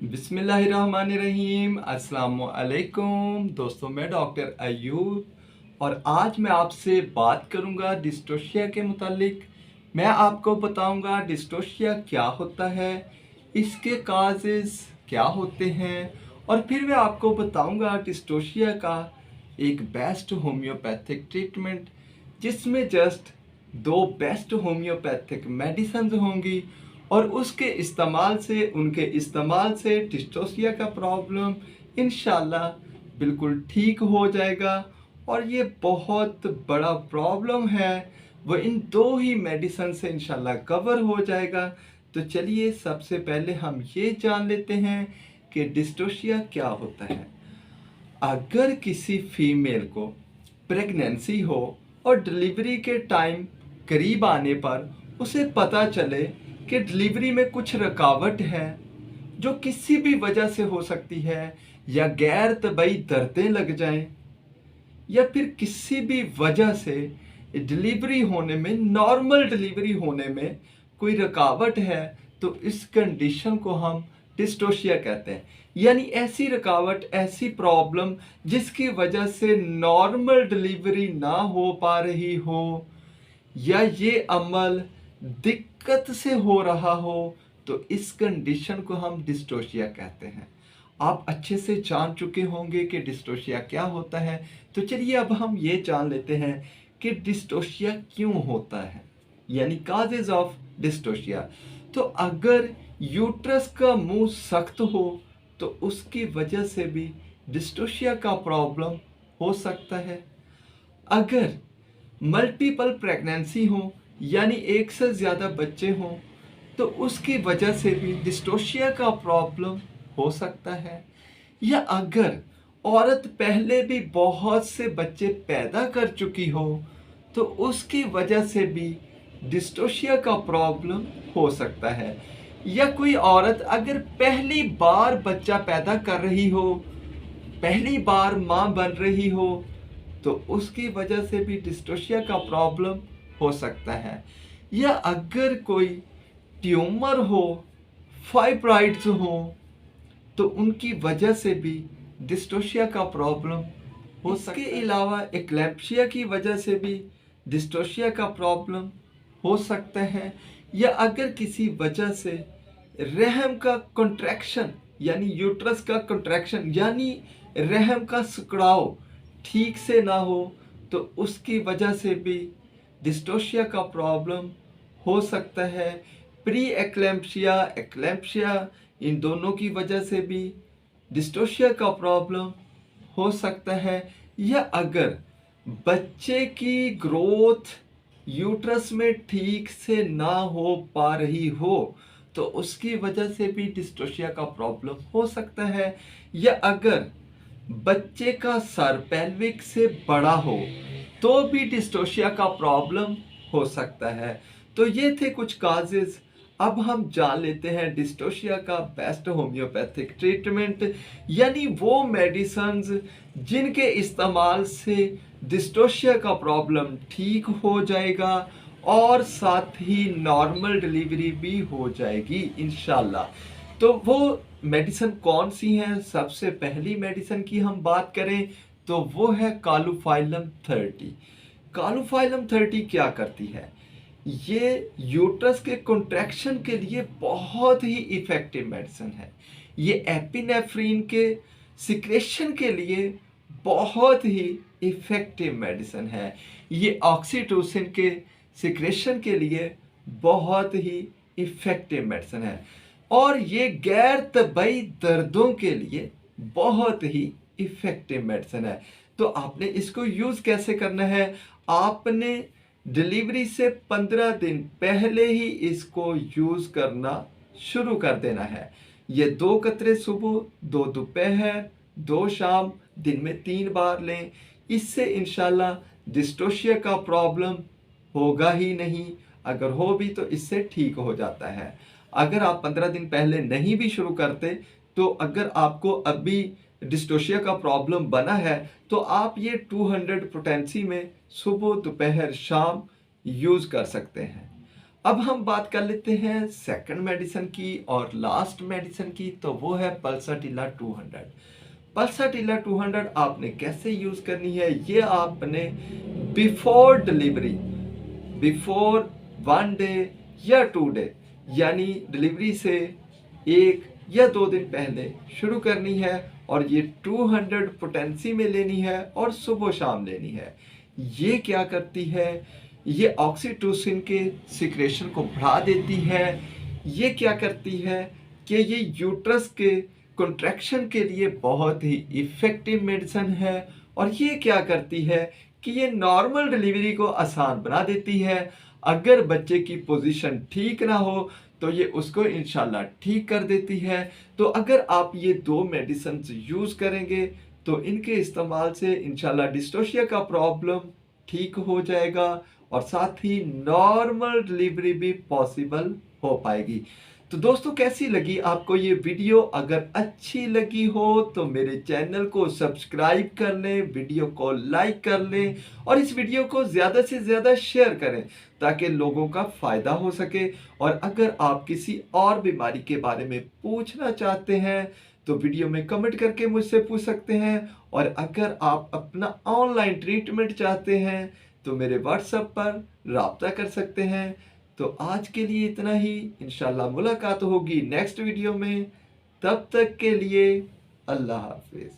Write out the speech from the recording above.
बिस्मिल्लाहिर्रहमानिर्रहीम अस्सलामुअलैकुम दोस्तों, मैं डॉक्टर अयूब और आज मैं आपसे बात करूंगा डिस्टोशिया के मुतालिक। मैं आपको बताऊंगा डिस्टोशिया क्या होता है, इसके काजेस क्या होते हैं और फिर मैं आपको बताऊंगा डिस्टोशिया का एक बेस्ट होम्योपैथिक ट्रीटमेंट जिसमें जस्ट दो बेस्ट होम्योपैथिक मेडिसिन होंगी और उनके इस्तेमाल से डिस्टोशिया का प्रॉब्लम इंशाल्लाह बिल्कुल ठीक हो जाएगा। और ये बहुत बड़ा प्रॉब्लम है, वो इन दो ही मेडिसिन से इंशाल्लाह कवर हो जाएगा। तो चलिए सबसे पहले हम ये जान लेते हैं कि डिस्टोशिया क्या होता है। अगर किसी फीमेल को प्रेगनेंसी हो और डिलीवरी के टाइम करीब आने पर उसे पता चले कि डिलीवरी में कुछ रुकावट है जो किसी भी वजह से हो सकती है, या गैर तबई दर्दें लग जाएं, या फिर किसी भी वजह से डिलीवरी होने में, नॉर्मल डिलीवरी होने में कोई रुकावट है, तो इस कंडीशन को हम डिस्टोशिया कहते हैं। यानी ऐसी रुकावट, ऐसी प्रॉब्लम जिसकी वजह से नॉर्मल डिलीवरी ना हो पा रही हो, या ये अमल दिक्कत से हो रहा हो, तो इस कंडीशन को हम डिस्टोशिया कहते हैं। आप अच्छे से जान चुके होंगे कि डिस्टोशिया क्या होता है। तो चलिए अब हम ये जान लेते हैं कि डिस्टोशिया क्यों होता है, यानी काजेज ऑफ डिस्टोशिया। तो अगर यूट्रस का मुंह सख्त हो तो उसकी वजह से भी डिस्टोशिया का प्रॉब्लम हो सकता है। अगर मल्टीपल प्रेगनेंसी हो, यानी एक से ज़्यादा बच्चे हों, तो उसकी वजह से भी डिस्टोशिया का प्रॉब्लम हो सकता है। या अगर औरत पहले भी बहुत से बच्चे पैदा कर चुकी हो तो उसकी वजह से भी डिस्टोशिया का प्रॉब्लम हो सकता है। या कोई औरत अगर पहली बार बच्चा पैदा कर रही हो, पहली बार माँ बन रही हो, तो उसकी वजह से भी डिस्टोशिया का प्रॉब्लम हो सकता है। या अगर कोई ट्यूमर हो, फाइब्राइड्स हो, तो उनकी वजह से भी डिस्टोशिया का प्रॉब्लम हो सकता है। इसके अलावा एक्लेम्पशिया की वजह से भी डिस्टोशिया का प्रॉब्लम हो सकता है। या अगर किसी वजह से रहम का कंट्रैक्शन, यानी यूट्रस का कंट्रैक्शन, यानी रहम का सिकुड़ाव ठीक से ना हो, तो उसकी वजह से भी डिस्टोशिया का प्रॉब्लम हो सकता है। प्री एक्लेम्पशिया, एक्लेम्पशिया, इन दोनों की वजह से भी डिस्टोशिया का प्रॉब्लम हो सकता है। या अगर बच्चे की ग्रोथ यूट्रस में ठीक से ना हो पा रही हो, तो उसकी वजह से भी डिस्टोशिया का प्रॉब्लम हो सकता है। या अगर बच्चे का सर पेल्विक से बड़ा हो तो भी डिस्टोशिया का प्रॉब्लम हो सकता है। तो ये थे कुछ काजेज। अब हम जान लेते हैं डिस्टोशिया का बेस्ट होम्योपैथिक ट्रीटमेंट, यानी वो मेडिसिन्स जिनके इस्तेमाल से डिस्टोशिया का प्रॉब्लम ठीक हो जाएगा और साथ ही नॉर्मल डिलीवरी भी हो जाएगी इंशाल्लाह। तो वो मेडिसिन कौन सी हैं? सबसे पहली मेडिसिन की हम बात करें तो वो है कालोफाइलम 30। कालोफाइलम 30 क्या करती है? ये यूट्रस के कॉन्ट्रैक्शन के लिए बहुत ही इफ़ेक्टिव मेडिसिन है। ये एपिनेफ्रीन के सिक्रेशन के लिए बहुत ही इफ़ेक्टिव मेडिसिन है। ये ऑक्सीटोसिन के सिक्रेशन के लिए बहुत ही इफ़ेक्टिव मेडिसिन है। और ये गैर तबई दर्दों के लिए बहुत ही इफ़ेक्टिव मेडिसिन है। तो आपने इसको यूज़ कैसे करना है? आपने डिलीवरी से 15 दिन पहले ही इसको यूज़ करना शुरू कर देना है। ये 2 कतरे सुबह, 2 दोपहर, 2 शाम, दिन में 3 बार लें। इससे इंशाल्लाह डिस्टोशिया का प्रॉब्लम होगा ही नहीं। अगर हो भी तो इससे ठीक हो जाता है। अगर आप 15 दिन पहले नहीं भी शुरू करते, तो अगर आपको अभी डिस्टोशिया का प्रॉब्लम बना है, तो आप ये 200 पोटेंसी में सुबह, दोपहर, शाम यूज़ कर सकते हैं। अब हम बात कर लेते हैं सेकंड मेडिसिन की और लास्ट मेडिसिन की, तो वो है पल्साटिला 200। पल्साटिला 200 आपने कैसे यूज़ करनी है, ये आपने बिफोर डिलीवरी, बिफोर 1 डे या 2 डे, यानी डिलीवरी से 1 या 2 दिन पहले शुरू करनी है और ये 200 पोटेंसी में लेनी है और सुबह शाम लेनी है। ये क्या करती है, ये ऑक्सीटोसिन के सिक्रेशन को बढ़ा देती है। ये क्या करती है कि ये यूट्रस के कॉन्ट्रैक्शन के लिए बहुत ही इफ़ेक्टिव मेडिसिन है। और ये क्या करती है कि ये नॉर्मल डिलीवरी को आसान बना देती है। अगर बच्चे की पोजीशन ठीक ना हो तो ये उसको इंशाल्लाह ठीक कर देती है। तो अगर आप ये 2 मेडिसिन यूज़ करेंगे तो इनके इस्तेमाल से इंशाल्लाह डिस्टोशिया का प्रॉब्लम ठीक हो जाएगा और साथ ही नॉर्मल डिलीवरी भी पॉसिबल हो पाएगी। तो दोस्तों, कैसी लगी आपको ये वीडियो? अगर अच्छी लगी हो तो मेरे चैनल को सब्सक्राइब कर लें, वीडियो को लाइक कर लें और इस वीडियो को ज़्यादा से ज़्यादा शेयर करें ताकि लोगों का फ़ायदा हो सके। और अगर आप किसी और बीमारी के बारे में पूछना चाहते हैं तो वीडियो में कमेंट करके मुझसे पूछ सकते हैं। और अगर आप अपना ऑनलाइन ट्रीटमेंट चाहते हैं तो मेरे व्हाट्सएप पर राब्ता कर सकते हैं। तो आज के लिए इतना ही, इंशाल्लाह मुलाकात होगी नेक्स्ट वीडियो में। तब तक के लिए अल्लाह हाफिज़।